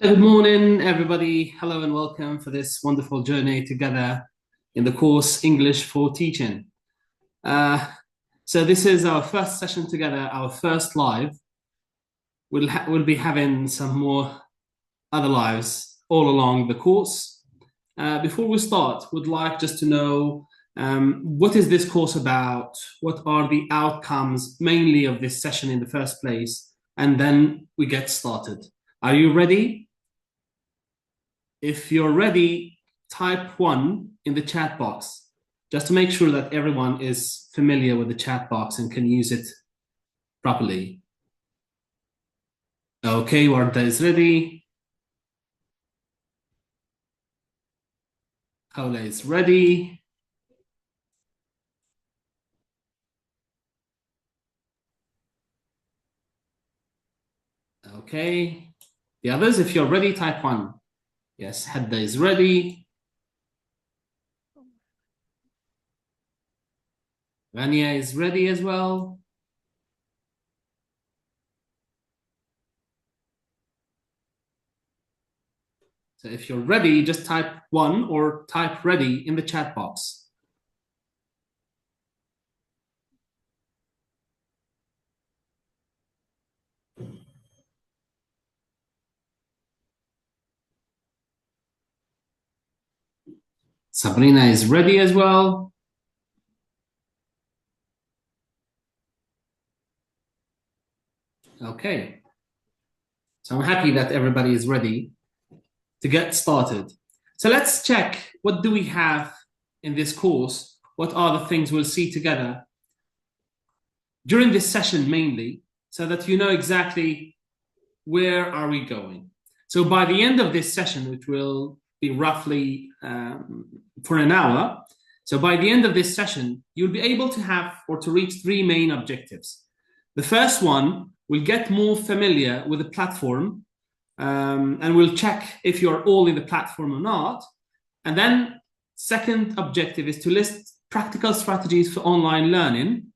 Good morning, everybody. Hello and welcome for this wonderful journey together in the course English for Teaching. So this is our first session together, our first live. We'll be having some more other lives all along the course. Before we start, would like just to know what is this course about? What are the outcomes mainly of this session in the first place? And then we get started. Are you ready? If you're ready, type 1 in the chat box, just to make sure that everyone is familiar with the chat box and can use it properly. Okay, Warda is ready. Kaula is ready. Okay. The others, if you're ready, type 1. Yes, Hadda is ready. Rania is ready as well. So if you're ready, just type 1 or type ready in the chat box. Sabrina is ready as well. Okay. So I'm happy that everybody is ready to get started. So let's check, what do we have in this course? What are the things we'll see together during this session mainly, so that you know exactly where are we going. So by the end of this session, which will be roughly for an hour, so by the end of this session, you'll be able to have or to reach 3 main objectives. The first one, we'll get more familiar with the platform, and we'll check if you're all in the platform or not. And then second objective is to list practical strategies for online learning.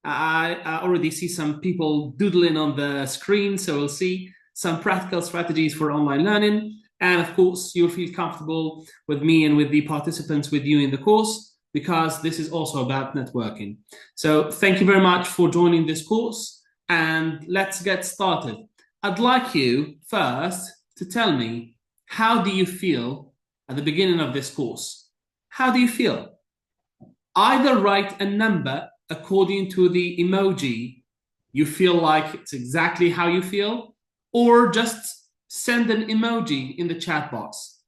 I already see some people doodling on the screen, so we'll see some practical strategies for online learning. And of course, you'll feel comfortable with me and with the participants with you in the course, because this is also about networking. So thank you very much for joining this course, and let's get started. I'd like you first to tell me, how do you feel at the beginning of this course? How do you feel? Either write a number according to the emoji you feel like it's exactly how you feel, or just send an emoji in the chat box.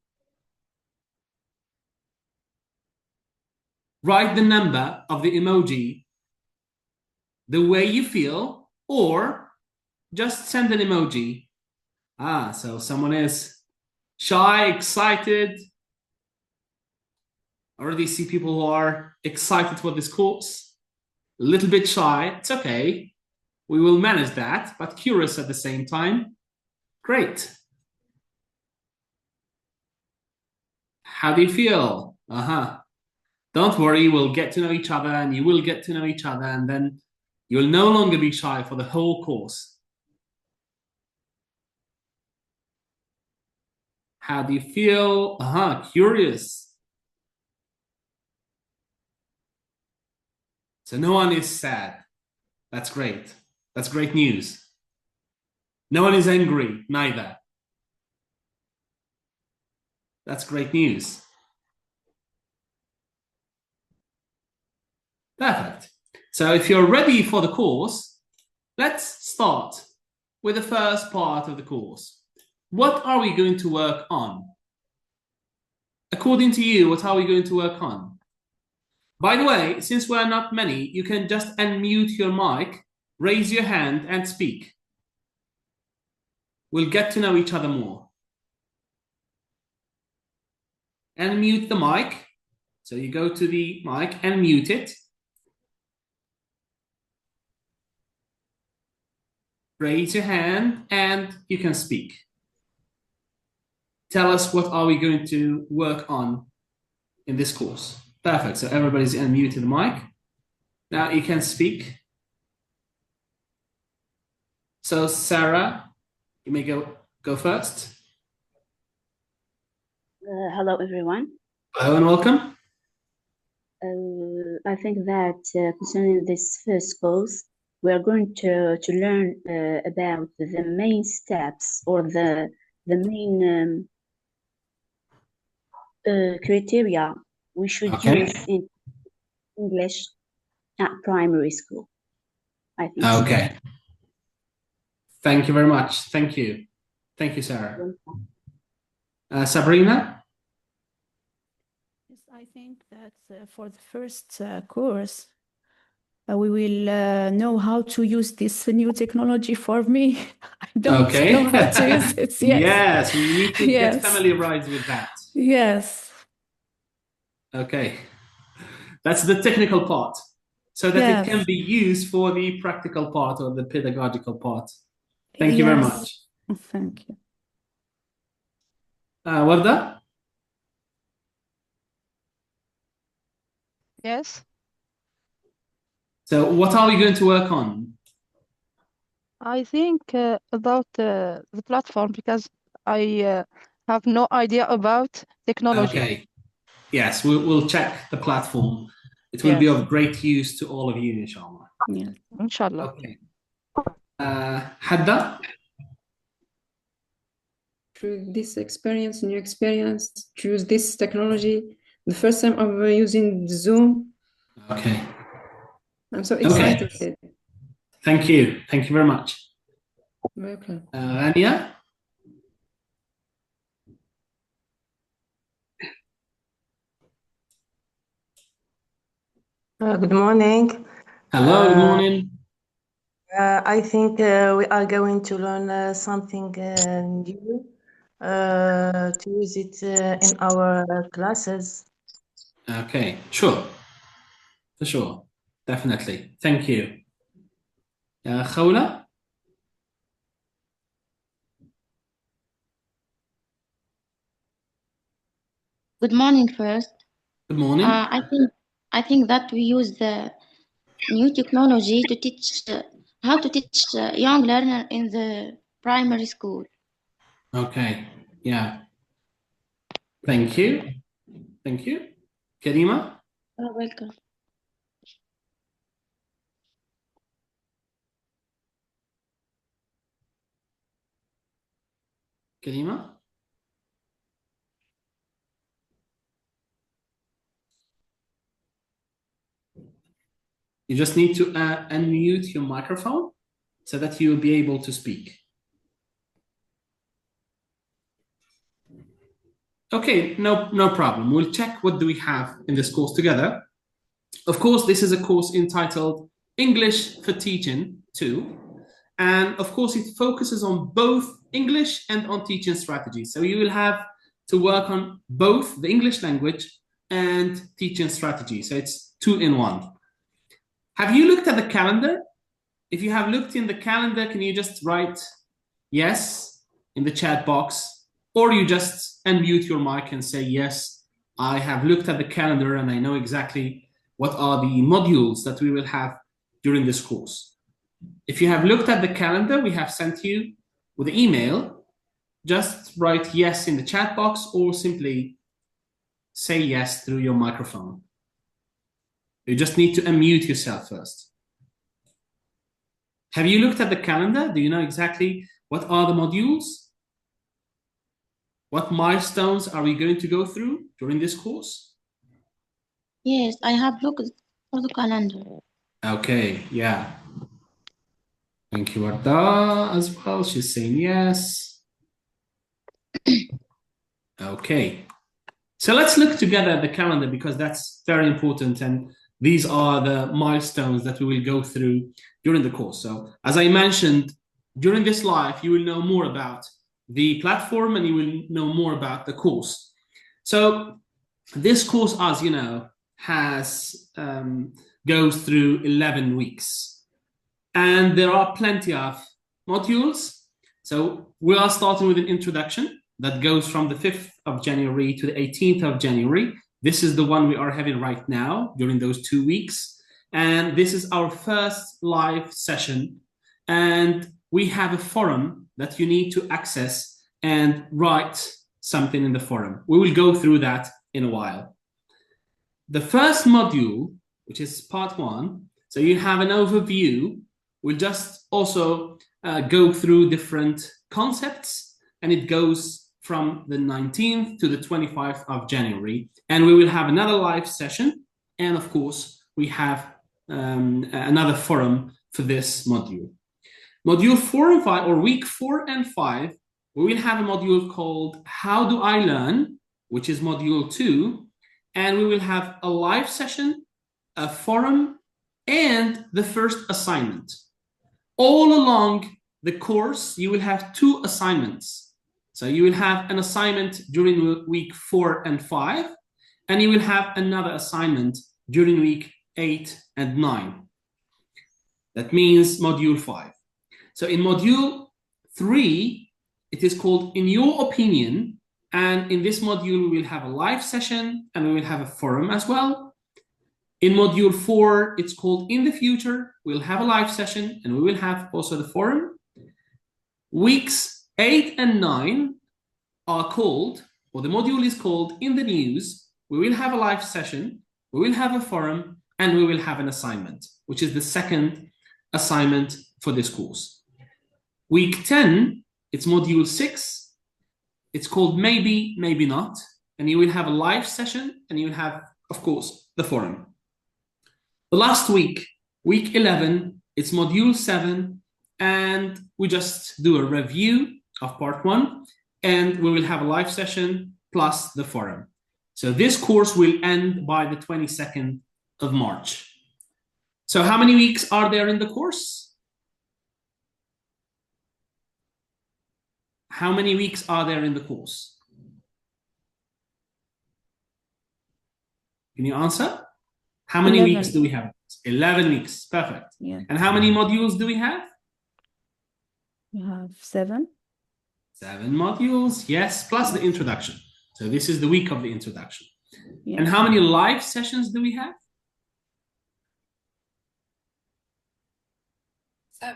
Write the number of the emoji the way you feel, or just send an emoji. So someone is shy, excited. I already see people who are excited for this course. A little bit shy, it's okay. We will manage that, but curious at the same time. Great. How do you feel? Don't worry, we'll get to know each other, and you will get to know each other, and then you'll no longer be shy for the whole course. How do you feel? Curious. So no one is sad. That's great. That's great news. No one is angry, neither. That's great news. Perfect. So if you're ready for the course, let's start with the first part of the course. What are we going to work on? According to you, what are we going to work on? By the way, since we're not many, you can just unmute your mic, raise your hand, and speak. We'll get to know each other more. Unmute the mic. So you go to the mic and mute it. Raise your hand, and you can speak. Tell us, what are we going to work on in this course? Perfect. So everybody's unmuted the mic. Now you can speak. So Sarah, you may go go first. Hello, everyone. Hello and welcome. I think that concerning this first course, we are going to learn about the main steps or the main criteria we should use in English at primary school. I think so. Okay. Thank you very much. Thank you. Thank you, Sarah. Sabrina? Yes, I think that for the first course, we will know how to use this new technology for me. I don't know how to use it yet. Yes, we need to get familiarized with that. Yes. Okay. That's the technical part, so that it can be used for the practical part or the pedagogical part. Thank you very much. Thank you. Warda? Yes. So what are we going to work on? I think about the platform, because I have no idea about technology. Okay. Yes, we'll check the platform. It will be of great use to all of you, inshallah. Yeah. Inshallah. Okay. Hadda? Through this experience, new experience, choose this technology. The first time I'm using Zoom. Okay. I'm so excited. Okay. Thank you. Thank you very much. Welcome. Rania? Good morning. Hello, good morning. I think we are going to learn something new to use it in our classes. Okay, sure. For sure. Definitely. Thank you. Khawla? Good morning first. Good morning. I think that we use the new technology to teach how to teach young learner in the primary school. Okay. Yeah. Thank you. Thank you. Karima? Welcome. Karima? You just need to unmute your microphone so that you will be able to speak. Okay, no problem. We'll check what do we have in this course together. Of course, this is a course entitled English for Teaching 2. And of course, it focuses on both English and on teaching strategies. So you will have to work on both the English language and teaching strategy. So it's 2 in 1. Have you looked at the calendar? If you have looked in the calendar, can you just write yes in the chat box? Or you just unmute your mic and say, yes, I have looked at the calendar and I know exactly what are the modules that we will have during this course. If you have looked at the calendar we have sent you with the email, just write yes in the chat box or simply say yes through your microphone. You just need to unmute yourself first. Have you looked at the calendar? Do you know exactly what are the modules? What milestones are we going to go through during this course? Yes, I have looked for the calendar. Okay, yeah. Thank you, Warda, as well. She's saying yes. Okay. So let's look together at the calendar because that's very important. And these are the milestones that we will go through during the course. So as I mentioned, during this live, you will know more about the platform and you will know more about the course. So this course, as you know, goes through 11 weeks. And there are plenty of modules. So we are starting with an introduction that goes from the 5th of January to the 18th of January. This is the one we are having right now during those 2 weeks. And this is our first live session. And we have a forum that you need to access and write something in the forum. We will go through that in a while. The first module, which is part 1, so you have an overview. We'll just also go through different concepts, and it goes from the 19th to the 25th of January. And we will have another live session. And of course, we have another forum for this module. Module 4 and 5, or week 4 and 5, we will have a module called How Do I Learn, which is module 2. And we will have a live session, a forum, and the first assignment. All along the course, you will have 2 assignments. So you will have an assignment during week 4 and 5, and you will have another assignment during week 8 and 9. That means module 5. So in module 3, it is called In Your Opinion, and in this module, we will have a live session, and we will have a forum as well. In module 4, it's called In the Future. We'll have a live session, and we will have also the forum. Weeks 8 and 9 are called, or the module is called In the News. We will have a live session, we will have a forum, and we will have an assignment, which is the second assignment for this course. Week 10, it's module 6. It's called Maybe, Maybe Not. And you will have a live session, and you will have, of course, the forum. The last week, week 11, it's module 7. And we just do a review of part 1. And we will have a live session plus the forum. So this course will end by the 22nd of March. So how many weeks are there in the course? How many weeks are there in the course? Can you answer? How many 11. weeks do we have? 11 weeks. Perfect. Yeah. And how many modules do we have? You have 7. 7 modules. Yes, plus the introduction. So this is the week of the introduction. Yeah. And how many live sessions do we have?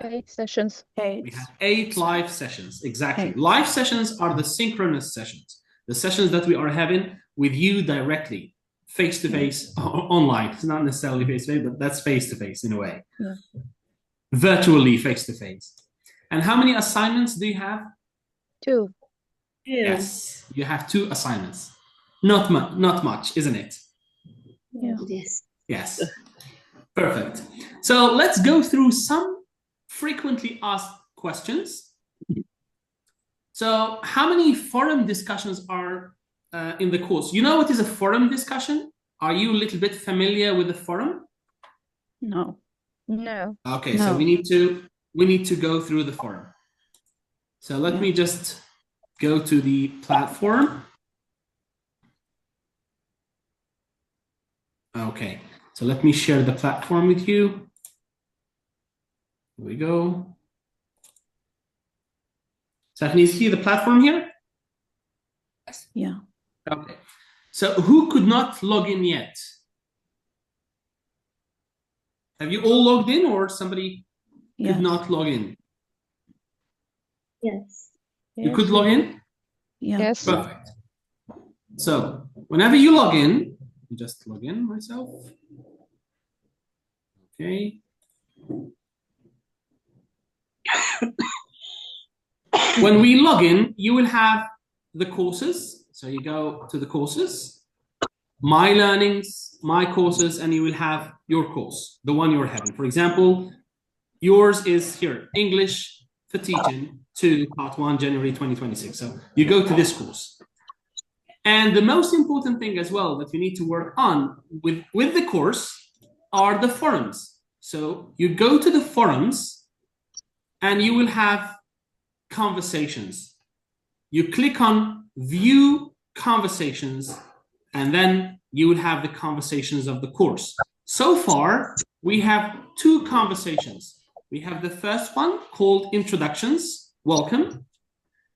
8 sessions. 8. We have 8 live sessions. Exactly. 8. Live sessions are the synchronous sessions, the sessions that we are having with you directly, face-to-face, online. It's not necessarily face-to-face, but that's face-to-face in a way. Yeah. Virtually face-to-face. And how many assignments do you have? 2. Yes, you have 2 assignments. Not much, isn't it? Yeah. Yes. Yes. Perfect. So let's go through some frequently asked questions. So how many forum discussions are in the course? You know what is a forum discussion? Are you a little bit familiar with the forum? No. No. Okay, No. so we need to go through the forum. So let me just go to the platform. Okay, so let me share the platform with you. Here we go. So can you see the platform here? Yeah. Okay. So who could not log in yet? Have you all logged in, or somebody Yes. could not log in? Yes. You could log in? Yeah. Yes. Perfect. So whenever you log in, just log in myself. Okay. When we log in, you will have the courses. So you go to the courses, my learnings, my courses, and you will have your course, the one you're having. For example, yours is here, English for Teaching 2, Part 1, January 2026. So you go to this course. And the most important thing as well that you need to work on with the course are the forums. So you go to the forums and you will have conversations. You click on View Conversations, and then you will have the conversations of the course. So far, we have 2 conversations. We have the first one called Introductions, Welcome,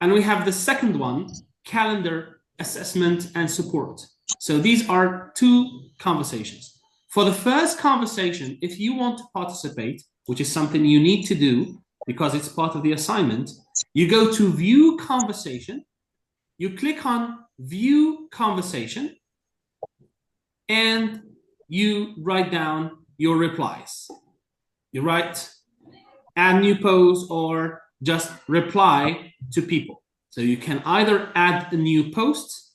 and we have the second one, Calendar, Assessment, and Support. So these are 2 conversations. For the first conversation, if you want to participate, which is something you need to do because it's part of the assignment, You go to view conversation, you click on view conversation, and you write down your replies. You write add new post or just reply to people. So you can either add a new post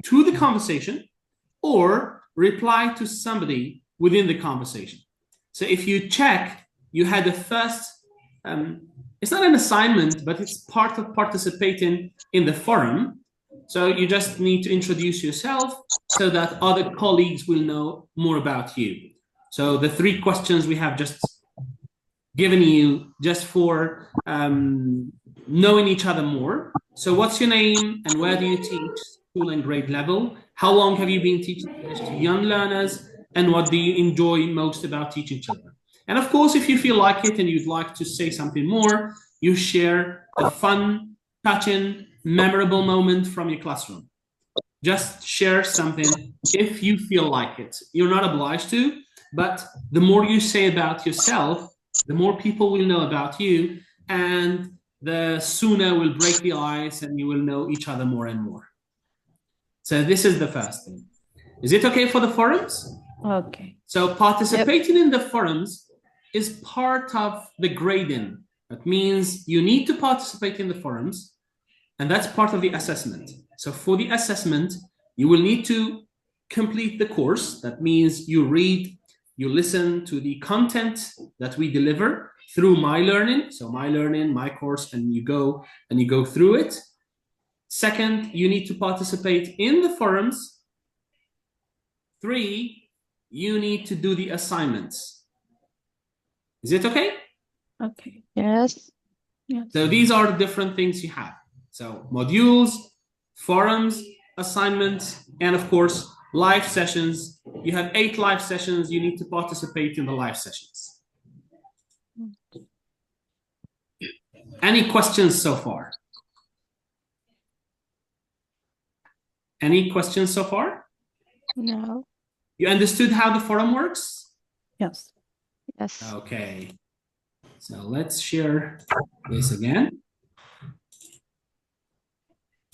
to the conversation or reply to somebody within the conversation. So if you check, you had the first, it's not an assignment, but it's part of participating in the forum. So you just need to introduce yourself so that other colleagues will know more about you. So the 3 questions we have just given you just for knowing each other more. So what's your name and where do you teach, school and grade level? How long have you been teaching English to young learners? And what do you enjoy most about teaching children? And of course, if you feel like it and you'd like to say something more, you share a fun, touching, memorable moment from your classroom. Just share something if you feel like it. You're not obliged to, but the more you say about yourself, the more people will know about you, and the sooner we'll break the ice and you will know each other more and more. So this is the first thing. Is it okay for the forums? Okay. So participating in the forums is part of the grading. That means you need to participate in the forums, and that's part of the assessment. So for the assessment, you will need to complete the course. That means you read, you listen to the content that we deliver through My Learning. So My Learning, my course, and you go through it. Second, you need to participate in the forums. 3, you need to do the assignments. Is it okay? Okay. Yes. Yes. So these are the different things you have. So modules, forums, assignments, and of course, live sessions. You have 8 live sessions. You need to participate in the live sessions. Any questions so far? Any questions so far? No. You understood how the forum works? Yes. Yes. Okay. So let's share this again.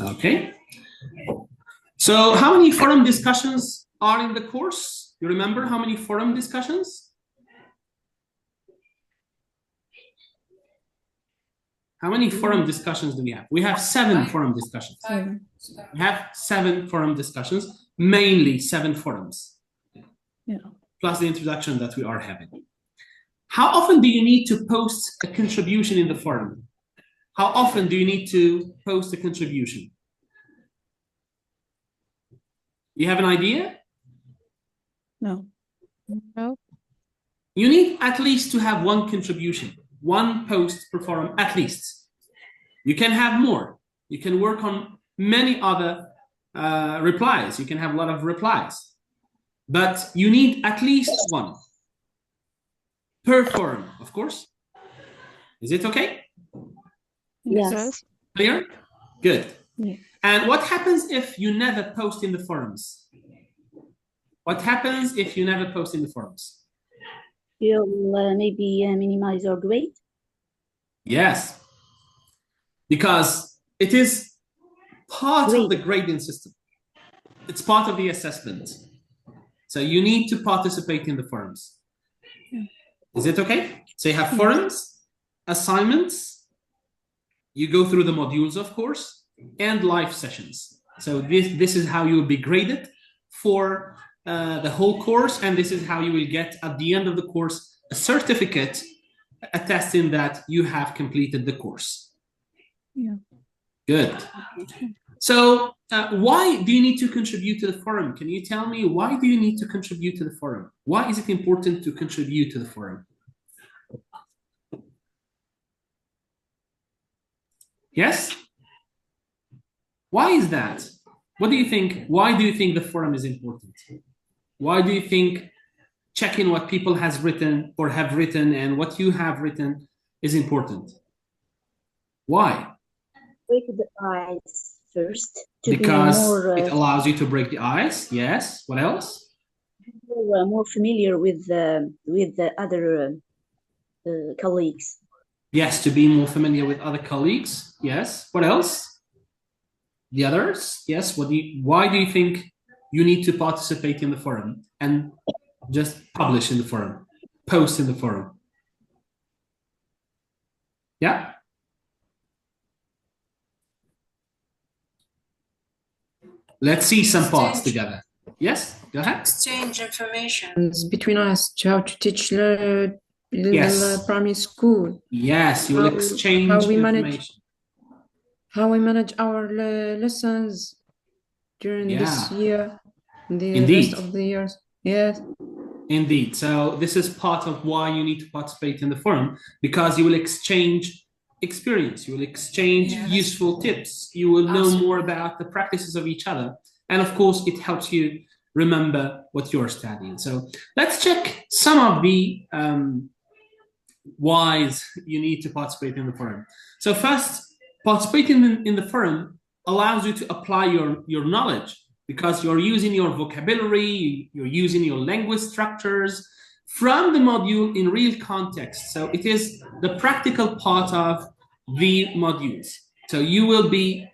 Okay. So how many forum discussions are in the course? You remember how many forum discussions? How many forum discussions do we have? We have 7 forum discussions. We have 7 forum discussions, mainly 7 forums. Yeah. Plus the introduction that we are having. How often do you need to post a contribution in the forum? How often do you need to post a contribution? You have an idea? No. No. You need at least to have 1 contribution, 1 post per forum, at least. You can have more. You can work on many other replies. You can have a lot of replies. But you need at least 1 per forum, of course. Is it okay? Yes. Clear? Good. Yeah. And what happens if you never post in the forums? What happens if you never post in the forums? You'll maybe minimize your grade. Yes. Because it is part of the grading system. It's part of the assessment. So you need to participate in the forums. Yeah. Is it okay? So you have forums, assignments, you go through the modules, of course, and live sessions. So this is how you will be graded for the whole course, and this is how you will get at the end of the course a certificate attesting that you have completed the course. Yeah. Good. So why do you need to contribute to the forum? Can you tell me why do you need to contribute to the forum? Why is it important to contribute to the forum? Yes? Why is that? What do you think? Why do you think the forum is important? Why do you think checking what people has written or have written and what you have written is important? Why? Break the ice first. Because it allows you to break the ice. Yes. What else? More familiar with the other colleagues. Yes, to be more familiar with other colleagues. Yes. What else? The others? Yes. Why do you think you need to participate in the forum and just publish in the forum, post in the forum? Yeah. Let's see some parts together. Yes, go ahead. Exchange information between us, how to teach the primary school. Yes, you will exchange information. How we manage our lessons during this year, the rest of the years. Yes. Indeed. So this is part of why you need to participate in the forum, because you will exchange experience, you will exchange useful tips, you will know more about the practices of each other, and of course it helps you remember what you're studying. So let's check some of the whys you need to participate in the forum. So first, participating in the forum allows you to apply your knowledge, because you're using your vocabulary, you're using your language structures from the module in real context. So it is the practical part of the modules. So you will be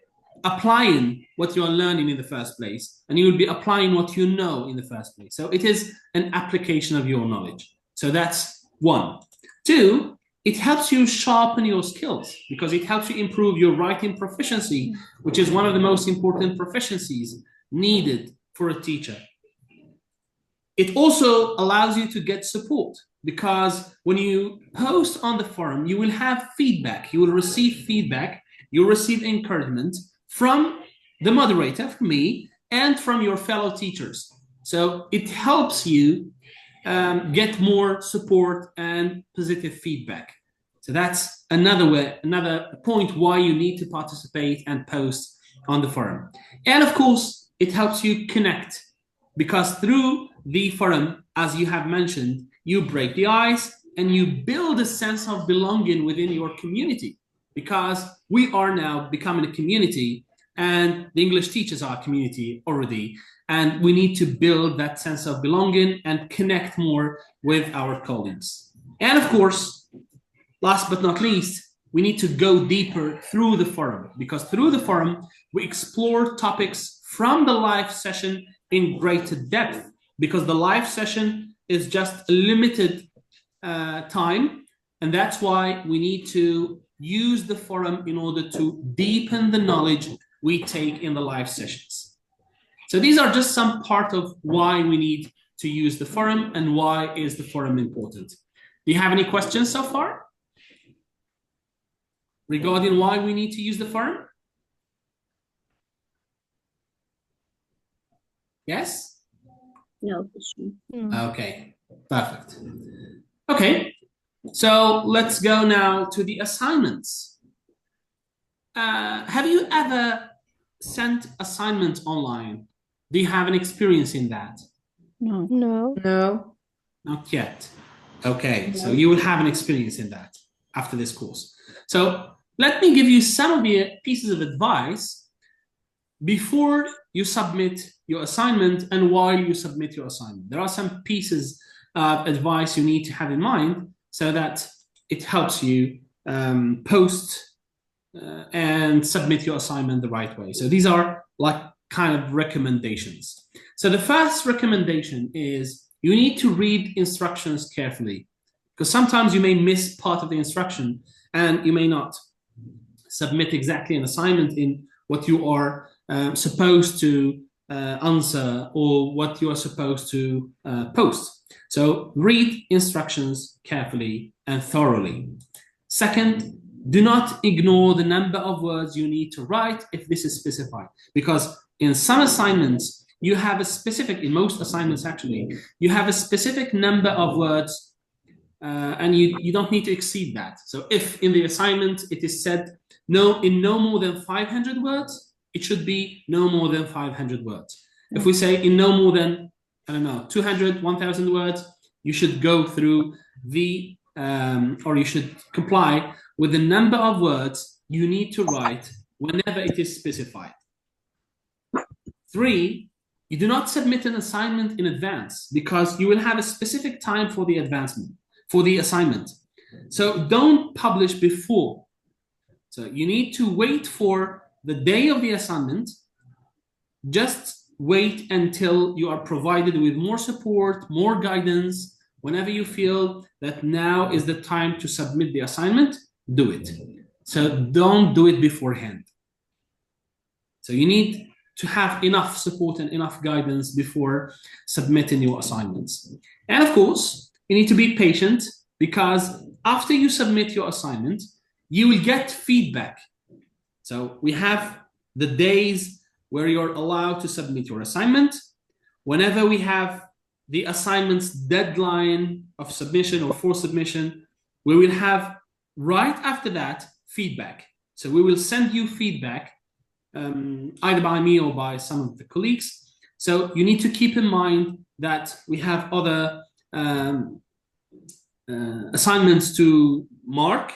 applying what you're learning in the first place, and you will be applying what you know in the first place. So it is an application of your knowledge. So that's one. Two, it helps you sharpen your skills, because it helps you improve your writing proficiency, which is one of the most important proficiencies needed for a teacher. It also allows you to get support, because when you post on the forum, you will have feedback, you will receive feedback, you'll receive encouragement from the moderator, from me, and from your fellow teachers. So it helps you get more support and positive feedback. So that's another point why you need to participate and post on the forum. And of course, it helps you connect, because through the forum, as you have mentioned, you break the ice and you build a sense of belonging within your community, because we are now becoming a community, and the English teachers are a community already, and we need to build that sense of belonging and connect more with our colleagues. And of course, last but not least, we need to go deeper through the forum, because through the forum, we explore topics from the live session in greater depth, because the live session is just a limited time, and that's why we need to use the forum in order to deepen the knowledge we take in the live sessions. So these are just some part of why we need to use the forum and why is the forum important. Do you have any questions so far regarding why we need to use the forum? Yes? No. Okay, perfect. Okay, so let's go now to the assignments. Have you ever sent assignments online? Do you have an experience in that? No. No. Not yet. Okay, so you will have an experience in that after this course. So let me give you some of the pieces of advice before you submit your assignment and while you submit your assignment. There are some pieces of advice you need to have in mind so that it helps you post and submit your assignment the right way. So these are like kind of recommendations. So the first recommendation is you need to read instructions carefully, because sometimes you may miss part of the instruction and you may not submit exactly an assignment in what you are supposed to answer or what you are supposed to post. So read instructions carefully and thoroughly. Second, do not ignore the number of words you need to write if this is specified, because in some assignments, you have a specific, in most assignments actually, you have a specific number of words and you don't need to exceed that. So if in the assignment it is said in no more than 500 words, it should be no more than 500 words. If we say in no more than, I don't know, 200, 1,000 words, you should go through the, or you should comply with the number of words you need to write whenever it is specified. 3, you do not submit an assignment in advance, because you will have a specific time for the assignment. So don't publish before. So you need to wait for the day of the assignment. Just wait until you are provided with more support, more guidance. Whenever you feel that now is the time to submit the assignment, do it. So don't do it beforehand. So you need to have enough support and enough guidance before submitting your assignments. And of course, you need to be patient, because after you submit your assignment, you will get feedback. So we have the days where you're allowed to submit your assignment. Whenever we have the assignment's deadline of submission or for submission, we will have right after that feedback. So we will send you feedback either by me or by some of the colleagues. So you need to keep in mind that we have other assignments to mark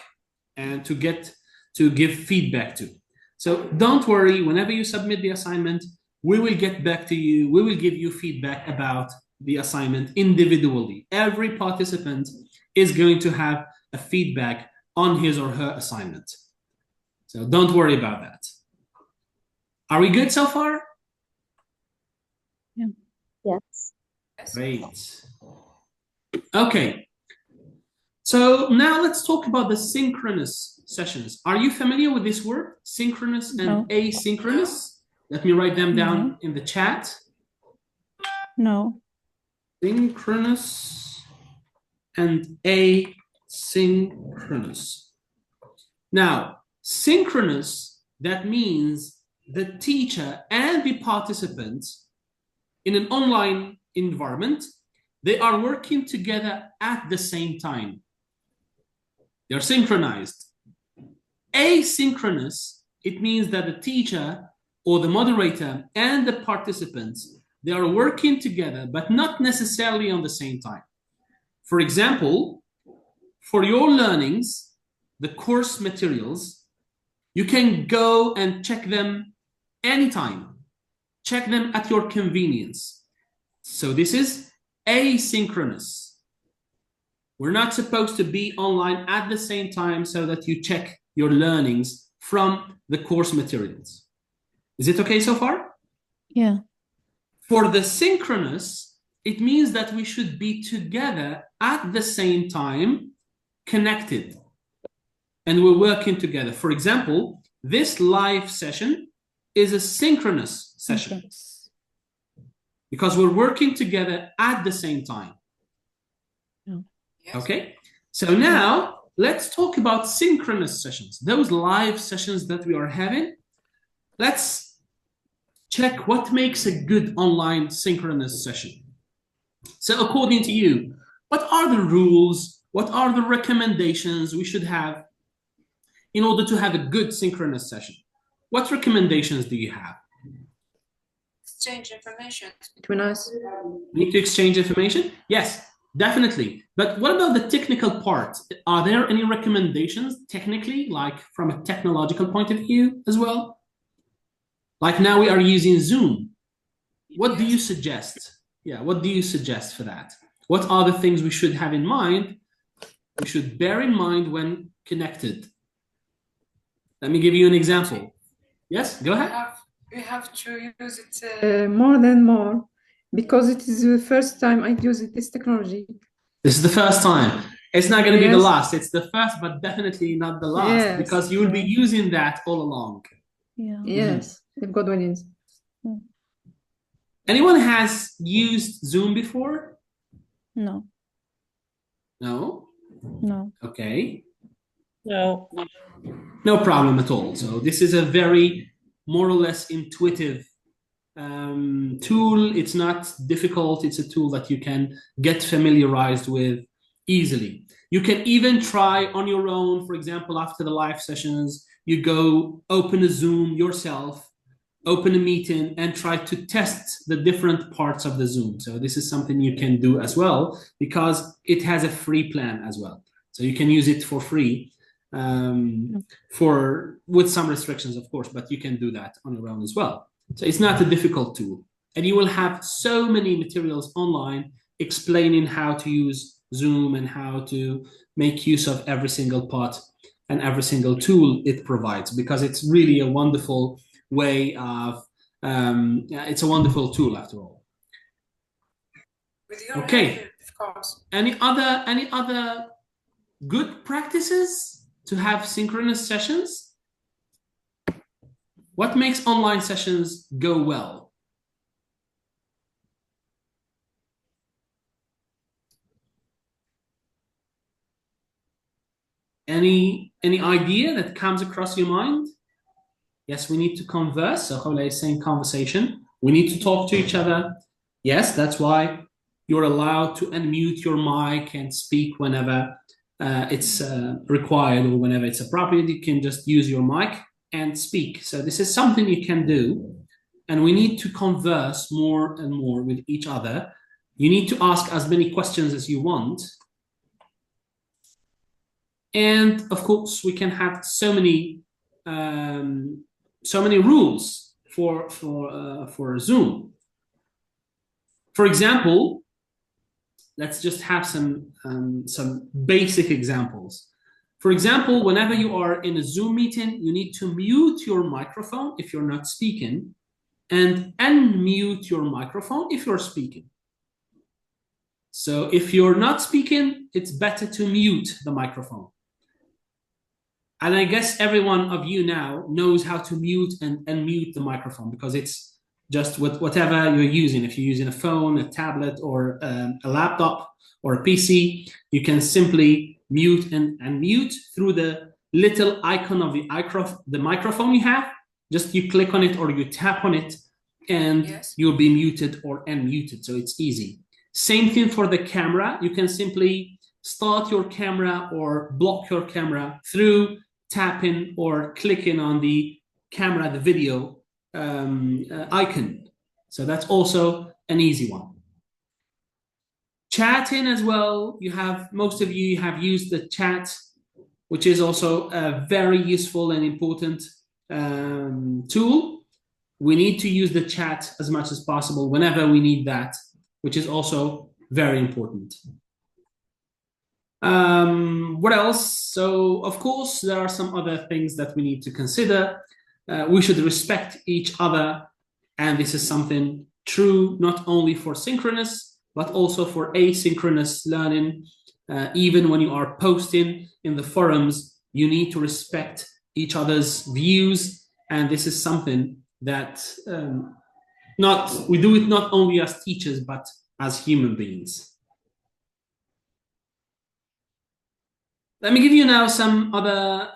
and to give feedback to. So don't worry, whenever you submit the assignment, we will get back to you. We will give you feedback about the assignment individually. Every participant is going to have a feedback on his or her assignment. So don't worry about that. Are we good so far? Yeah. Yes. Great. Okay. So now let's talk about the synchronous sessions. Are you familiar with this word, synchronous and No. asynchronous? Let me write them down in the chat. No. Synchronous and asynchronous. Now, synchronous, that means the teacher and the participants in an online environment, they are working together at the same time. They're synchronized. Asynchronous, it means that the teacher or the moderator and the participants, they are working together, but not necessarily on the same time. For example, for your learnings, the course materials, you can go and check them anytime. Check them at your convenience. So this is asynchronous. We're not supposed to be online at the same time so that you check your learnings from the course materials. Is it okay so far? Yeah. For the synchronous, it means that we should be together at the same time, connected, and we're working together. For example, this live session is a synchronous session because we're working together at the same time. Okay, so now let's talk about synchronous sessions, those live sessions that we are having. Let's check what makes a good online synchronous session. So according to you, what are the rules? What are the recommendations we should have in order to have a good synchronous session? What recommendations do you have? Exchange information between us. Need to exchange information? Yes, definitely. But what about the technical part? Are there any recommendations technically, like from a technological point of view as well? Like now we are using Zoom. What do you suggest? Yeah, what do you suggest for that? What are the things we should have in mind? We should bear in mind when connected. Let me give you an example. Yes, go ahead. We have to use it more than more, because it is the first time I use this technology. This is the first time. It's not going to be the last. It's the first, but definitely not the last, because you will be using that all along. Yeah. Yes, if God wills. Anyone has used Zoom before? No. No? No. Okay. No. No problem at all. So this is a very more or less intuitive tool. It's not difficult. It's a tool that you can get familiarized with easily. You can even try on your own. For example, after the live sessions, you go open a Zoom yourself, open a meeting, and try to test the different parts of the Zoom. So this is something you can do as well, because it has a free plan as well. So you can use it for free, with some restrictions, of course, but you can do that on your own as well. So it's not a difficult tool. And you will have so many materials online explaining how to use Zoom and how to make use of every single part and every single tool it provides, because it's really a wonderful way of, it's a wonderful tool after all. Okay. Of course. Any other good practices to have synchronous sessions? What makes online sessions go well? Any idea that comes across your mind? Yes, we need to converse. So Khawla is saying conversation. We need to talk to each other. Yes, that's why you're allowed to unmute your mic and speak whenever it's required, or whenever it's appropriate. You can just use your mic and speak. So this is something you can do. And we need to converse more and more with each other. You need to ask as many questions as you want. And of course, we can have so many rules for Zoom. For example, let's just have some basic examples. For example, whenever you are in a Zoom meeting, you need to mute your microphone if you're not speaking, and unmute your microphone if you're speaking. So if you're not speaking, it's better to mute the microphone. And I guess every one of you now knows how to mute and unmute the microphone, because it's just with whatever you're using. If you're using a phone, a tablet, or a laptop, or a PC, you can simply mute and unmute through the little icon of the microphone you have. Just you click on it or you tap on it, and yes, you'll be muted or unmuted. So it's easy. Same thing for the camera. You can simply start your camera or block your camera through tapping or clicking on the camera, the video icon. So that's also an easy one. Chatting as well. Most of you have used the chat, which is also a very useful and important tool. We need to use the chat as much as possible whenever we need that, which is also very important. What else? So, of course, there are some other things that we need to consider. We should respect each other, and this is something true not only for synchronous, but also for asynchronous learning. Even when you are posting in the forums, you need to respect each other's views, and this is something that we do it not only as teachers, but as human beings. Let me give you now some other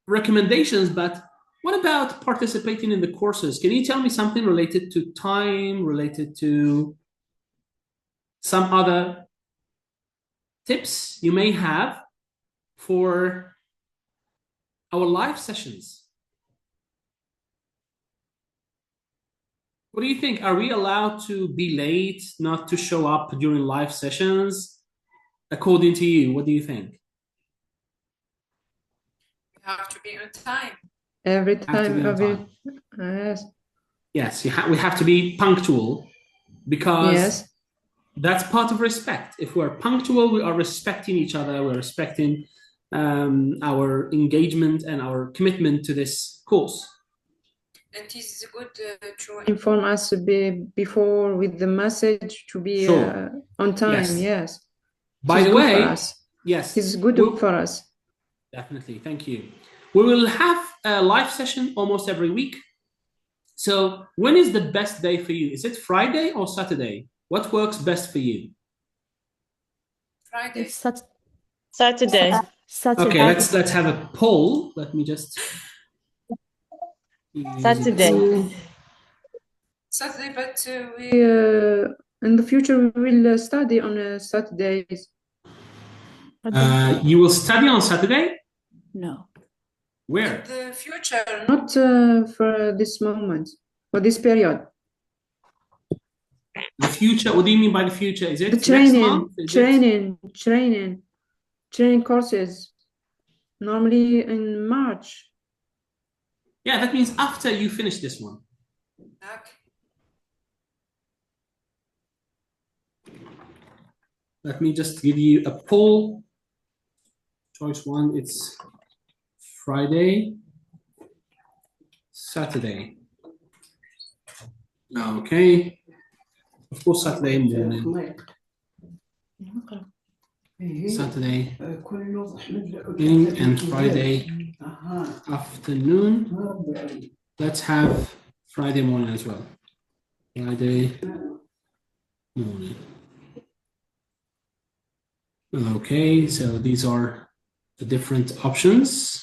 recommendations, but what about participating in the courses? Can you tell me something related to time, related to some other tips you may have for our live sessions? What do you think? Are we allowed to be late, not to show up during live sessions? According to you, what do you think? Have to be on time. Every time. Yes. Yes, we have to be punctual, because yes, that's part of respect. If we're punctual, we are respecting each other. We're respecting our engagement and our commitment to this course. And it is good to inform us before with the message to be Sure. on time. Yes. Yes. By the way, yes, it's good for us. Definitely. Thank you. We will have a live session almost every week. So when is the best day for you? Is it Friday or Saturday? What works best for you? Friday. Saturday. Okay, let's have a poll. Let me just Saturday. Saturday, but we in the future we will study on Saturdays. You will study on Saturday? No. Where? In the future, not for this moment, for this period. The future? What do you mean by the future? Is it the training, next month? Training courses, normally in March. Yeah, that means after you finish this one. Okay. Let me just give you a poll. Choice 1, it's Friday, Saturday. Okay. Of course, Saturday morning. Saturday evening and Friday afternoon. Let's have Friday morning as well. Friday morning. Okay, so these are the different options.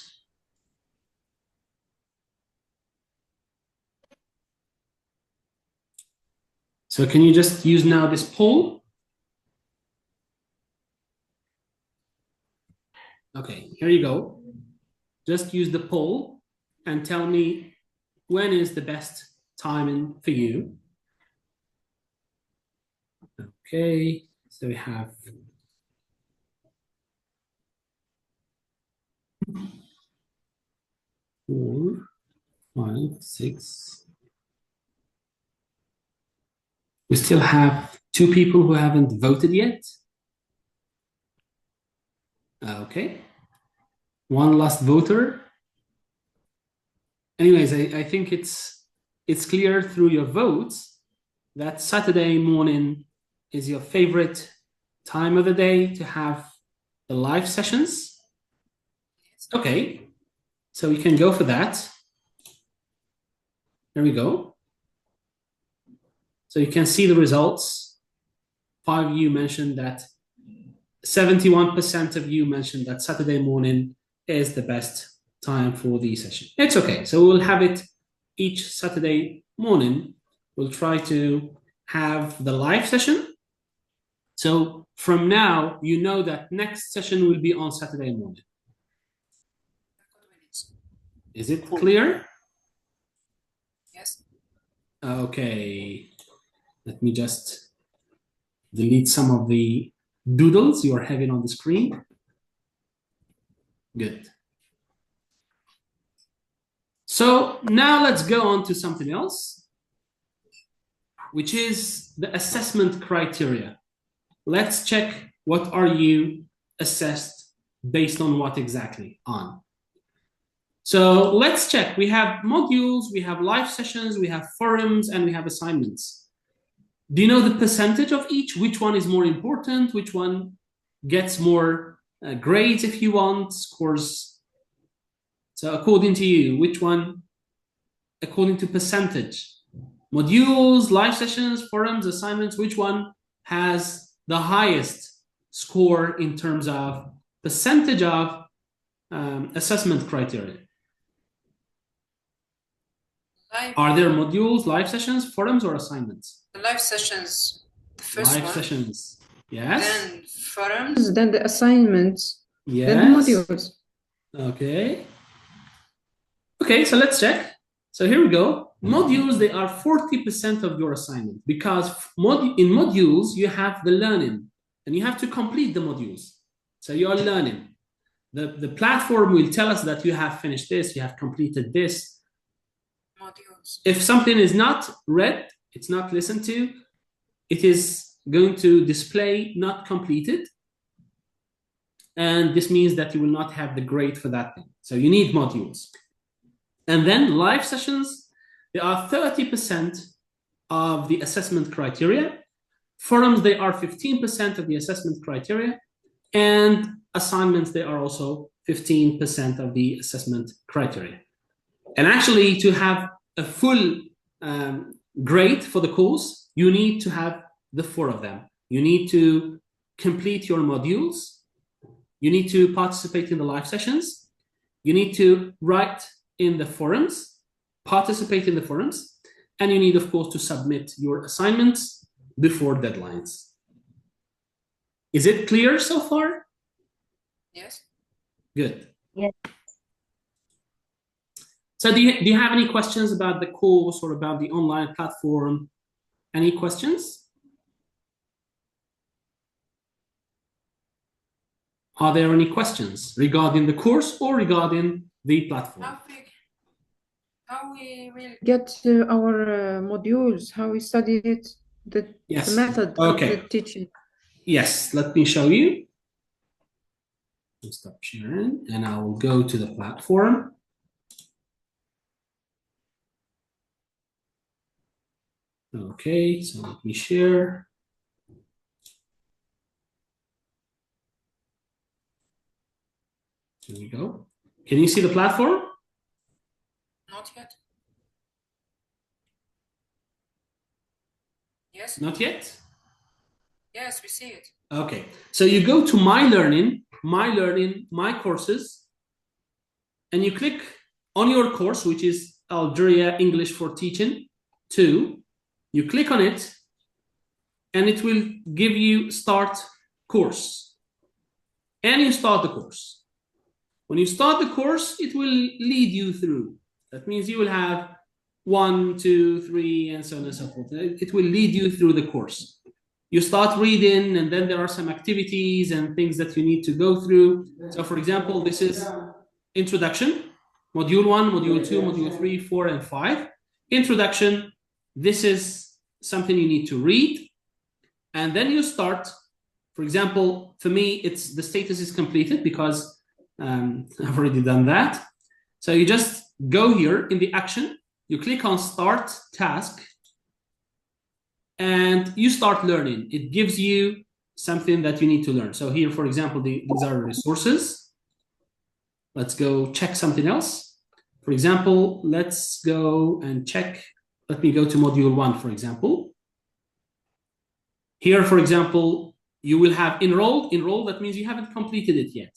So can you just use now this poll? Okay, here you go. Just use the poll and tell me when is the best timing for you. Okay, so we have 4, 5, 6. We still have 2 people who haven't voted yet. Okay. 1 last voter. Anyways, I think it's clear through your votes that Saturday morning is your favorite time of the day to have the live sessions. Okay, so we can go for that. There we go. So you can see the results. 5 of you mentioned that 71% of you mentioned that Saturday morning is the best time for the session. It's okay. So we'll have it each Saturday morning. We'll try to have the live session. So from now, you know that next session will be on Saturday morning. Is it clear? Yes. Okay. Let me just delete some of the doodles you are having on the screen. Good. So now let's go on to something else, which is the assessment criteria. Let's check what are you assessed based on what exactly on. So let's check. We have modules, we have live sessions, we have forums, and we have assignments. Do you know the percentage of each? Which one is more important? Which one gets more grades if you want, scores? So according to you, which one, according to percentage? Modules, live sessions, forums, assignments, which one has the highest score in terms of percentage of assessment criteria? Are there modules, live sessions, forums, or assignments? The live sessions, the first live one. Sessions, yes. Then forums, then the assignments, yes. Then the modules. Okay. Okay, so let's check. So here we go. Modules, they are 40% of your assignment because in modules, you have the learning and you have to complete the modules. So you are learning. The platform will tell us that you have finished this, you have completed this. Modules. If something is not read, it's not listened to, it is going to display not completed. And this means that you will not have the grade for that thing. So you need modules. And then live sessions, they are 30% of the assessment criteria. Forums, they are 15% of the assessment criteria. And assignments, they are also 15% of the assessment criteria. And actually, to have a full grade for the course, you need to have the 4 of them. You need to complete your modules. You need to participate in the live sessions. You need to write in the forums, participate in the forums, and you need, of course, to submit your assignments before deadlines. Is it clear so far? Yes. Good. Yes. So do you have any questions about the course or about the online platform? Any questions? Are there any questions regarding the course or regarding the platform? How we will get our modules, how we studied it, the method of the teaching. Yes, let me show you. I'll stop sharing and I will go to the platform. Okay, so let me share. Here we go. Can you see the platform? Not yet. Yes. Not yet? Yes, we see it. Okay, so you go to My Learning, My Courses, and you click on your course, which is Algeria English for Teaching 2. You click on it, and it will give you Start Course. And you start the course. When you start the course, it will lead you through. That means you will have 1, 2, 3, and so on and so forth. It will lead you through the course. You start reading, and then there are some activities and things that you need to go through. So, for example, this is Introduction, Module 1, Module 2, Module 3, 4, and 5. Introduction, this is something you need to read. And then you start, for example, for me, it's the status is completed because I've already done that. So you just go here in the action, you click on Start Task, and you start learning. It gives you something that you need to learn. So here, for example, these are resources. Let's go check something else. For example, let's go and check. Let me go to Module 1, for example. Here, for example, you will have enrolled. Enrolled, that means you haven't completed it yet.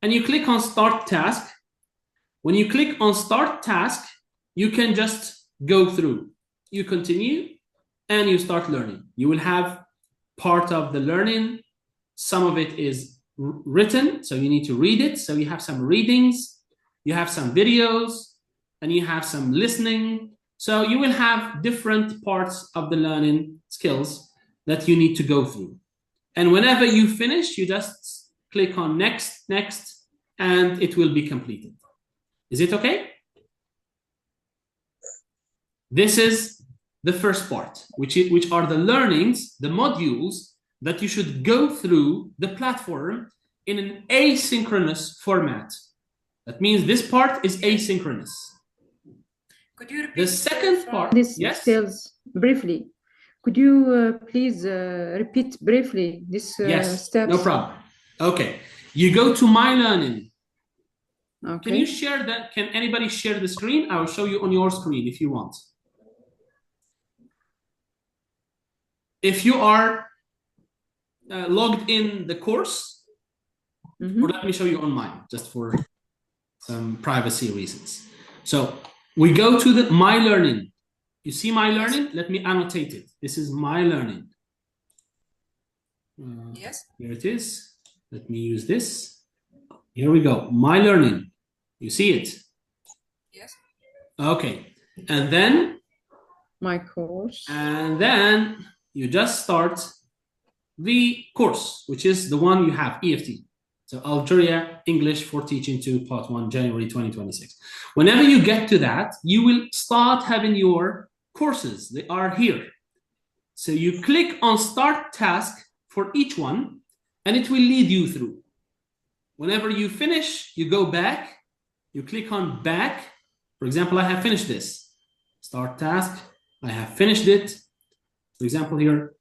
And you click on Start Task. When you click on Start Task, you can just go through. You continue, and you start learning. You will have part of the learning. Some of it is written, so you need to read it. So you have some readings, you have some videos, and you have some listening. So you will have different parts of the learning skills that you need to go through. And whenever you finish, you just click on Next, Next, and it will be completed. Is it okay? This is the first part, which are the learnings, the modules that you should go through the platform in an asynchronous format. That means this part is asynchronous. Could you repeat The second part, this yes? skills briefly? Could you please repeat briefly this Yes, steps? no problem. Okay, you go to My Learning. Okay. Can you share that? Can anybody share the screen? I will show you on your screen if you want. If you are logged in the course, or let me show you on mine, just for some privacy reasons. So we go to the My Learning. You see My Learning? Let me annotate it. This is My Learning. Yes. Here it is. Let me use this. Here we go. My Learning. You see it? Yes. Okay. And then My course. And then you just start the course, which is the one you have, EFT. So Algeria English for Teaching 2, Part 1, January 2026. Whenever you get to that, you will start having your courses. They are here. So you click on Start Task for each one, and it will lead you through. Whenever you finish, you go back, you click on Back. For example, I have finished this. Start Task. I have finished it. For example, here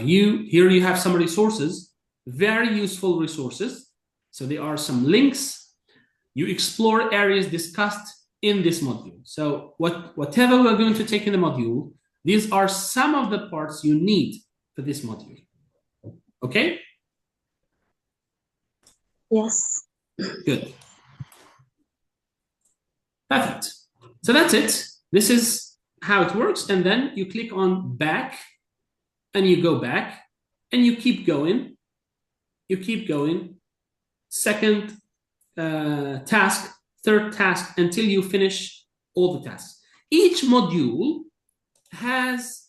you have some resources, very useful resources. So there are some links. You explore areas discussed in this module. So whatever we're going to take in the module, these are some of the parts you need for this module. Okay? Yes. Good. Perfect. So that's it. This is how it works. And then you click on Back, and you go back, and you keep going. You keep going. Second task, third task, until you finish all the tasks. Each module has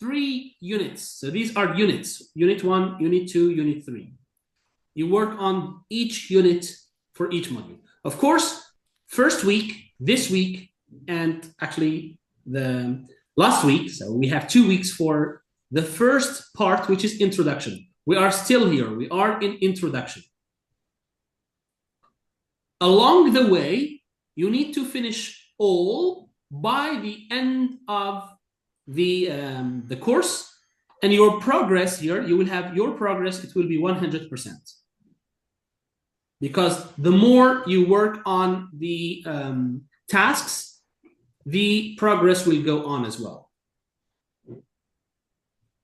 3 units. So these are units. Unit 1, Unit 2, Unit 3. You work on each unit for each module. Of course, first week, this week, and actually the last week, so we have 2 weeks for the first part, which is introduction. We are still here. We are in introduction. along the way, you need to finish all by the end of the course, and your progress here, you will have your progress, it will be 100%. Because the more you work on the tasks, the progress will go on as well.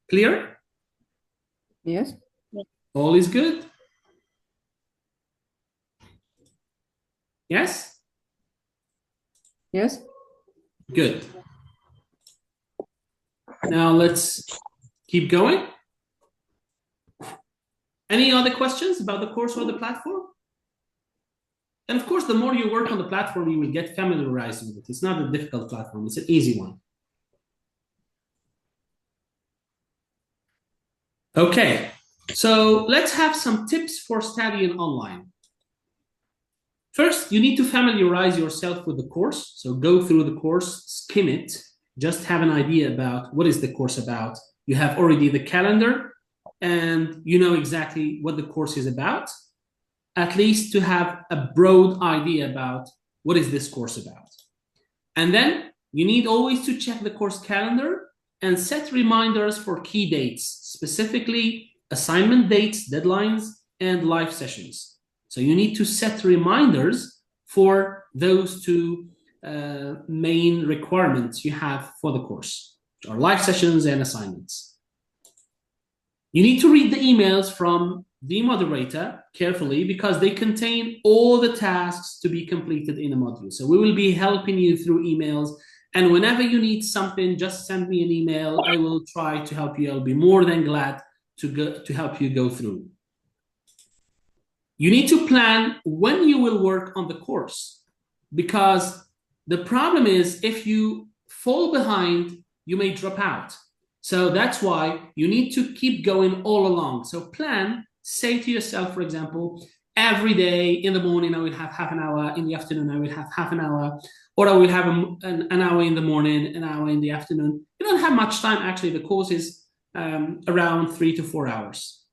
Clear? Yes. All is good? Yes? Yes. Good. Now let's keep going. Any other questions about the course or the platform? And of course, the more you work on the platform, you will get familiarized with it. It's not a difficult platform, it's an easy one. Okay, so let's have some tips for studying online. First, you need to familiarize yourself with the course. So go through the course, skim it, just have an idea about what is the course about. You have already the calendar and you know exactly what the course is about, at least to have a broad idea about what is this course about. And then you need always to check the course calendar and set reminders for key dates, specifically assignment dates, deadlines, and live sessions. So you need to set reminders for those two main requirements you have for the course, which are live sessions and assignments. You need to read the emails from the moderator carefully because they contain all the tasks to be completed in a module. So we will be helping you through emails, and whenever you need something, just send me an email. I will try to help you. I'll be more than glad to help you go through. You need to plan when you will work on the course, because the problem is if you fall behind, you may drop out. So that's why you need to keep going all along. So plan, say to yourself, for example, every day in the morning, I will have half an hour. In the afternoon, I will have half an hour. Or I will have an hour in the morning, an hour in the afternoon. You don't have much time. Actually, the course is around 3 to 4 hours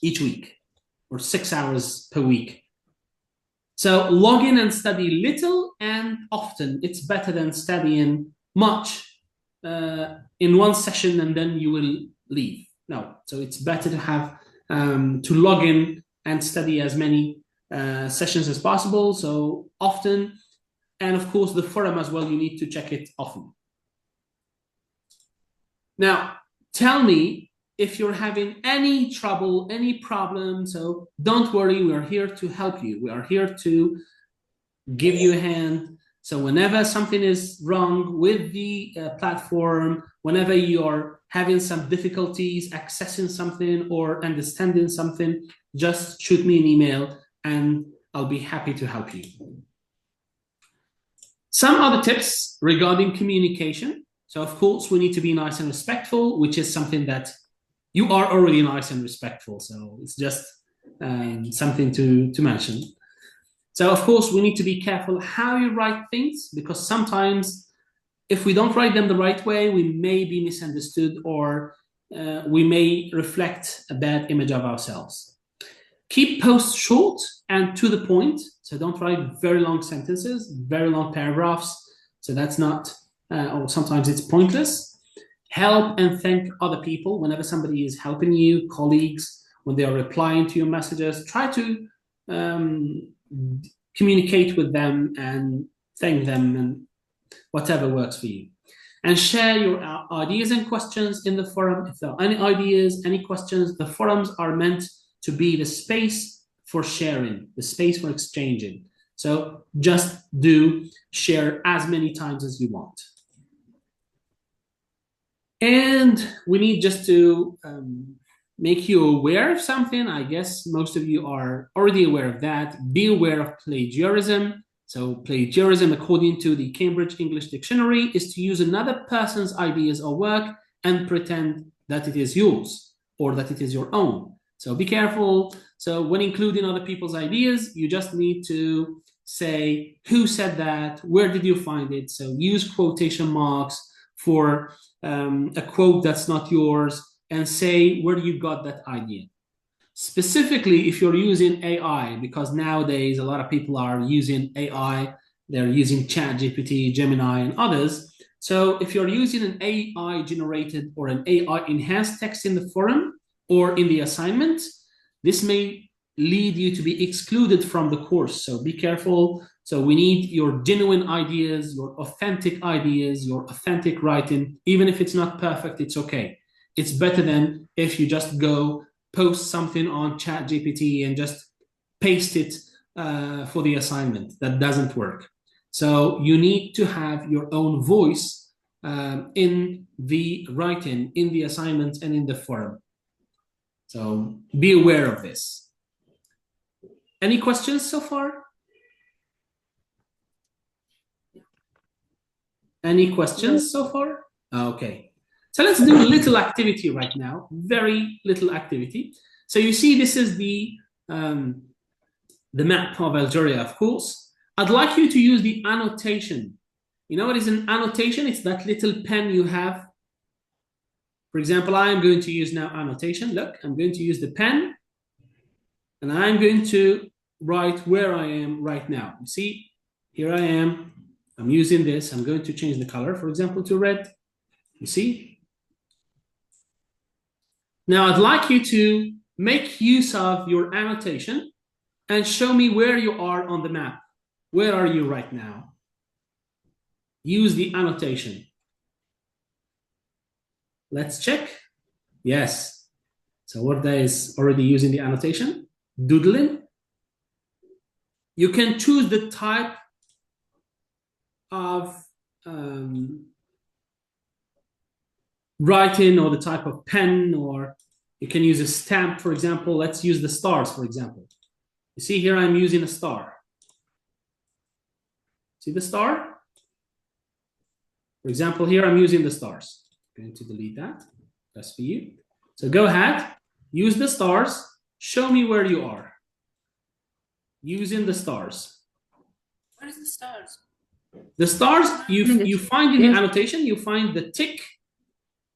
each week, or 6 hours per week. So log in and study little and often. It's better than studying much in one session and then you will leave. No, so it's better to have to log in and study as many sessions as possible, so often. And of course, the forum as well, you need to check it often. Now, tell me if you're having any trouble, any problem. So don't worry, we are here to help you. We are here to give you a hand. So whenever something is wrong with the platform, whenever you're having some difficulties accessing something or understanding something, just shoot me an email and I'll be happy to help you. Some other tips regarding communication. So of course, we need to be nice and respectful, which is something that you are already nice and respectful. So it's just something to mention. So of course, we need to be careful how you write things, because sometimes if we don't write them the right way, we may be misunderstood or we may reflect a bad image of ourselves. Keep posts short and to the point. So don't write very long sentences, very long paragraphs. So that's not, or sometimes it's pointless. Help and thank other people whenever somebody is helping you, colleagues, when they are replying to your messages. Try to communicate with them and thank them and whatever works for you. And share your ideas and questions in the forum. If there are any ideas, any questions, the forums are meant to be the space for sharing, the space for exchanging. So just do share as many times as you want. And we need just to make you aware of something. I guess most of you are already aware of that. Be aware of plagiarism. So plagiarism, according to the Cambridge English Dictionary, is to use another person's ideas or work and pretend that it is yours or that it is your own. So be careful. So when including other people's ideas, you just need to say who said that, where did you find it? So use quotation marks for a quote that's not yours, and say where you got that idea. specifically if you're using AI, because nowadays a lot of people are using AI, they're using ChatGPT, Gemini, and others. So if you're using an AI generated or an AI enhanced text in the forum or in the assignment, this may lead you to be excluded from the course. So be careful. So we need your genuine ideas, your authentic ideas, your authentic writing. Even if it's not perfect, it's okay. It's better than if you just go post something on ChatGPT and just paste it for the assignment. That doesn't work. So you need to have your own voice in the writing, in the assignments, and in the forum. So be aware of this. Any questions so far? Any questions so far? Okay. So let's do a little activity right now. Very little activity. So you see, this is the map of Algeria, of course. I'd like you to use the annotation. You know what is an annotation? It's that little pen you have. For example, I am going to use now annotation. Look, I'm going to use the pen, and I'm going to write where I am right now. You see, here I am. I'm using this. I'm going to change the color, for example, to red. You see? Now, I'd like you to make use of your annotation and show me where you are on the map. Where are you right now? Use the annotation. Let's check. Yes. So Warda is already using the annotation. Doodling. You can choose the type of writing or the type of pen, or you can use a stamp, for example. Let's use the stars, for example. You see here I'm using a star. See the star? For example, here I'm using the stars. I'm going to delete that. That's for you. So go ahead, use the stars. Show me where you are. Using the stars. What is the stars? The stars, you find in the annotation, you find the tick,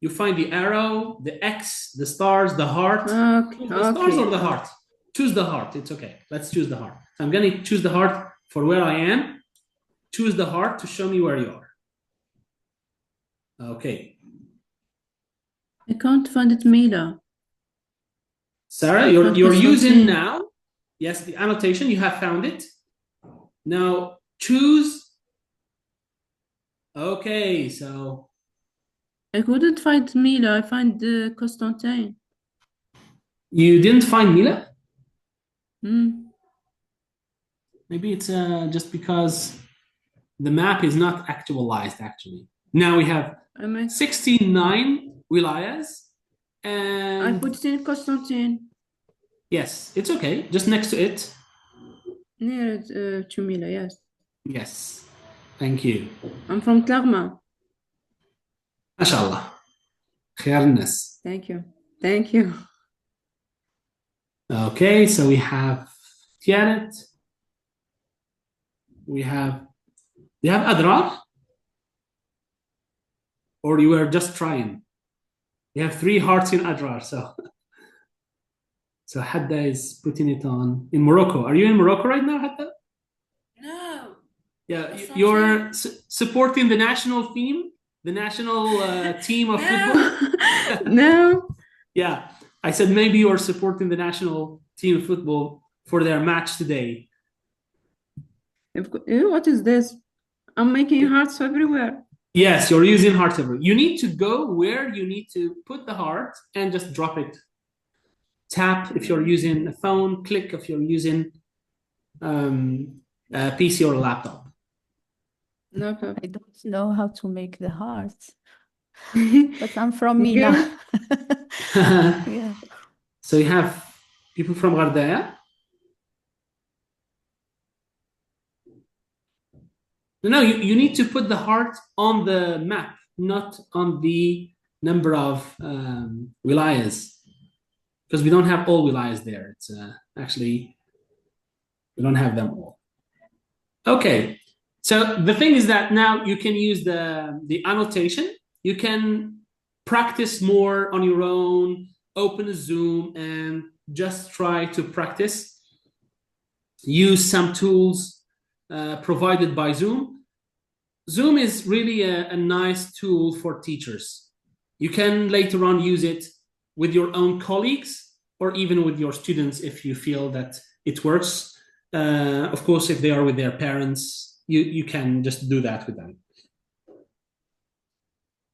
you find the arrow, the X, the stars, the heart. Okay. The stars or the heart? Choose the heart. It's okay. Let's choose the heart. I'm going to choose the heart for where I am. Choose the heart to show me where you are. Okay. I can't find it, Mila. Sarah, you're using now. Yes, the annotation. You have found it. Now choose. Okay, so I couldn't find Mila. I find Constantine. you didn't find Mila? Maybe it's just because the map is not actualized, actually. Now we have 69 wilayas, and I put it in Constantine. Yes, it's okay. Just next to it. Near to Mila, yes. Yes. Thank you. I'm from Tlarma. MashaAllah. Khair الناس. Thank you. Thank you. Okay, so we have Tiaret. We have Adrar? Or you were just trying? We have 3 hearts in Adrar, so Hadda is putting it on in Morocco. Are you in Morocco right now, Hadda? No. Yeah, you're supporting the national team, the national team of football? No. Yeah, I said maybe you're supporting the national team of football for their match today. What is this? I'm making hearts everywhere. Yes, you're using hearts everywhere. You need to go where you need to put the heart and just drop it. Tap if you're using a phone, click if you're using a PC or a laptop. No, I don't know how to make the hearts, but I'm from Mina. Yeah. So you have people from Gardaya? No, you need to put the heart on the map, not on the number of wilayas, because we don't have all wilayas there. It's actually, we don't have them all. Okay, so the thing is that now you can use the annotation. You can practice more on your own, open a Zoom and just try to practice. Use some tools provided by Zoom. Zoom is really a nice tool for teachers. You can later on use it with your own colleagues or even with your students if you feel that it works. Of course, if they are with their parents, you can just do that with them.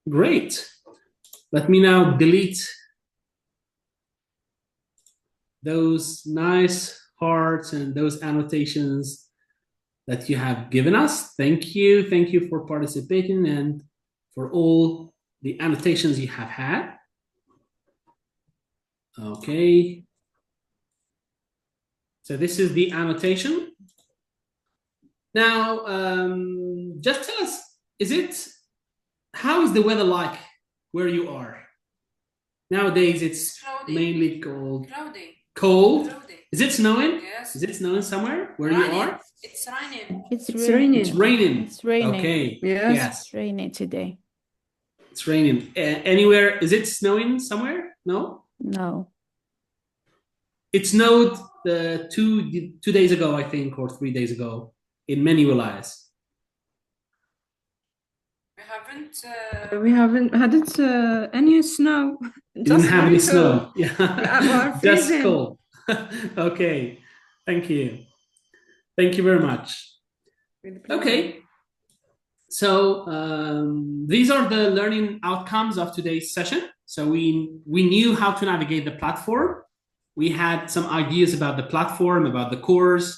Great. Let me now delete those nice hearts and those annotations that you have given us. Thank you. Thank you for participating and for all the annotations you have had. Okay. So this is the annotation. Now, just tell us, how is the weather like where you are? Nowadays, it's cloudy. Mainly cold. Cloudy. Cold? Cloudy. Is it snowing? Yes. Is it snowing somewhere where Raining. you are? It's raining. It's It's raining. It's raining. It's raining. Okay. Yes. It's raining today. It's raining. Anywhere? Is it snowing somewhere? No? No. It snowed 2 days ago, I think, or 3 days ago in many wilayas. We haven't had any snow. Didn't have any snow. We Yeah. are Just freezing. cold. Okay. Thank you. Thank you very much. Okay. So these are the learning outcomes of today's session. So we knew how to navigate the platform. We had some ideas about the platform, about the course.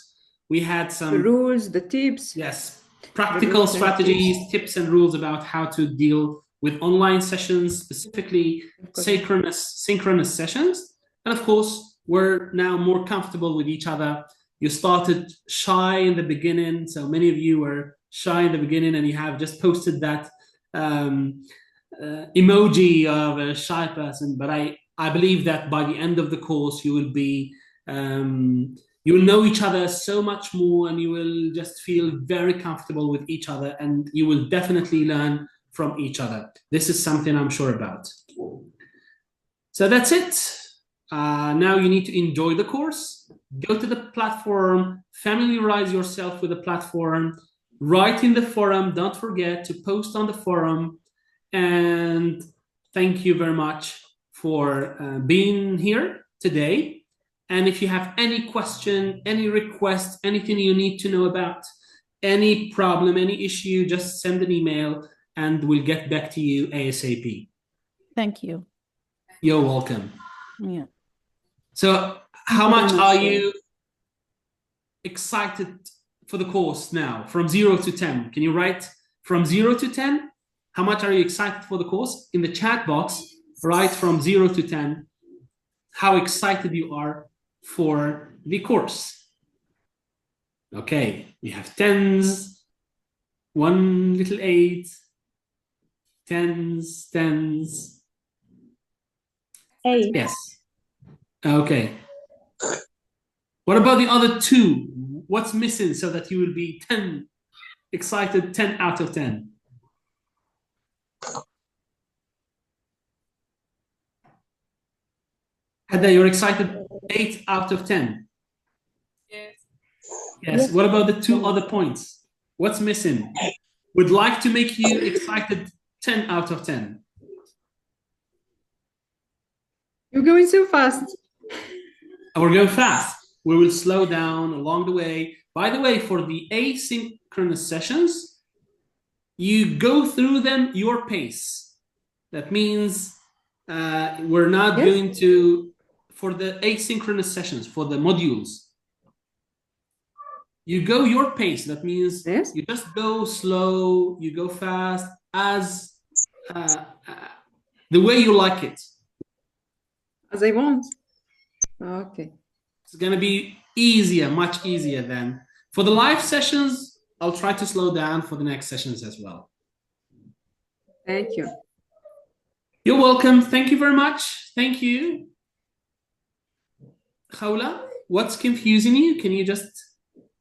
We had some The rules, the tips. Yes, practical strategies, tips and rules about how to deal with online sessions, specifically synchronous sessions. And of course, we're now more comfortable with each other. You started shy in the beginning. So many of you were shy in the beginning and you have just posted that emoji of a shy person. But I believe that by the end of the course, you will be you will know each other so much more and you will just feel very comfortable with each other and you will definitely learn from each other. This is something I'm sure about. So that's it. Now you need to enjoy the course. Go to the platform, familiarize yourself with the platform, write in the forum. Don't forget to post on the forum. And thank you very much for being here today. And if you have any question, any request, anything you need to know about, any problem, any issue, just send an email and we'll get back to you ASAP. Thank you. You're welcome. Yeah. So how much are you excited for the course now, from 0 to 10? Can you write from 0 to 10? How much are you excited for the course? In the chat box, write from 0 to 10 how excited you are for the course. Okay, we have 10s, 1 little 8, 10s, 10s. 8. Yes. Okay. What about the other 2? What's missing so that you will be 10 excited, 10 out of 10? Hadda, you're excited 8 out of 10? Yes. What about the 2 other points? What's missing? Would like to make you excited 10 out of 10. You're going so fast. And we're going fast. We will slow down along the way. By the way, for the asynchronous sessions, you go through them your pace. That means we're not going to, for the asynchronous sessions, for the modules, you go your pace. That means you just go slow, you go fast, as the way you like it. As I want. Okay. It's going to be easier, much easier than for the live sessions. I'll try to slow down for the next sessions as well. Thank you. You're welcome. Thank you very much. Thank you. Khawla, what's confusing you? Can you just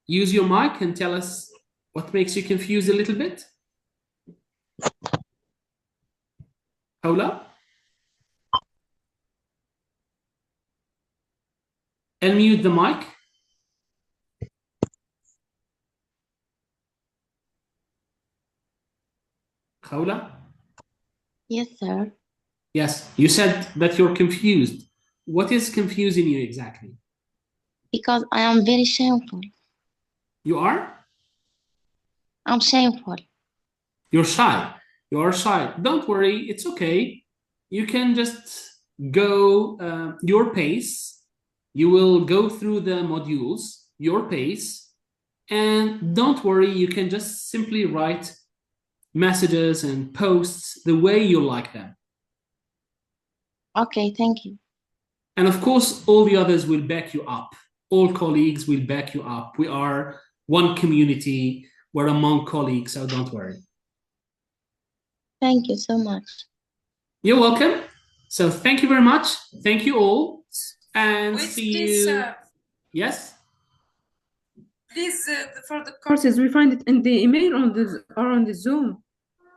use your mic and tell us what makes you confused a little bit? Khawla? Unmute the mic. Khawla? Yes, sir. Yes, you said that you're confused. What is confusing you exactly? Because I am very shameful. You are? I'm shameful. You're shy. You are shy. Don't worry, it's okay. You can just go your pace. You will go through the modules, your pace. And don't worry, you can just simply write messages and posts the way you like them. Okay, thank you. And of course, all the others will back you up. All colleagues will back you up. We are one community. We're among colleagues, so don't worry. Thank you so much. You're welcome. So thank you very much. Thank you all. And Wait, see please, you. Yes? Please, for the courses, we find it in the email or on the Zoom.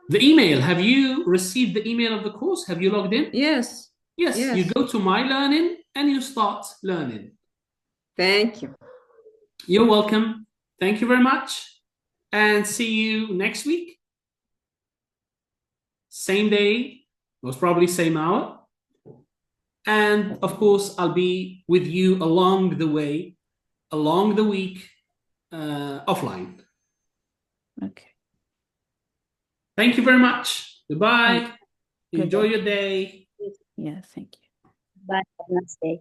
The email. Have you received the email of the course? Have you logged in? Yes. Yes. Yes. You go to My Learning and you start learning. Thank you. You're welcome. Thank you very much. And see you next week. Same day, most probably same hour. And of course, I'll be with you along the way, along the week, offline. Okay. Thank you very much. Goodbye. Goodbye. Enjoy your day. Yeah, thank you. Bye. Have a nice day.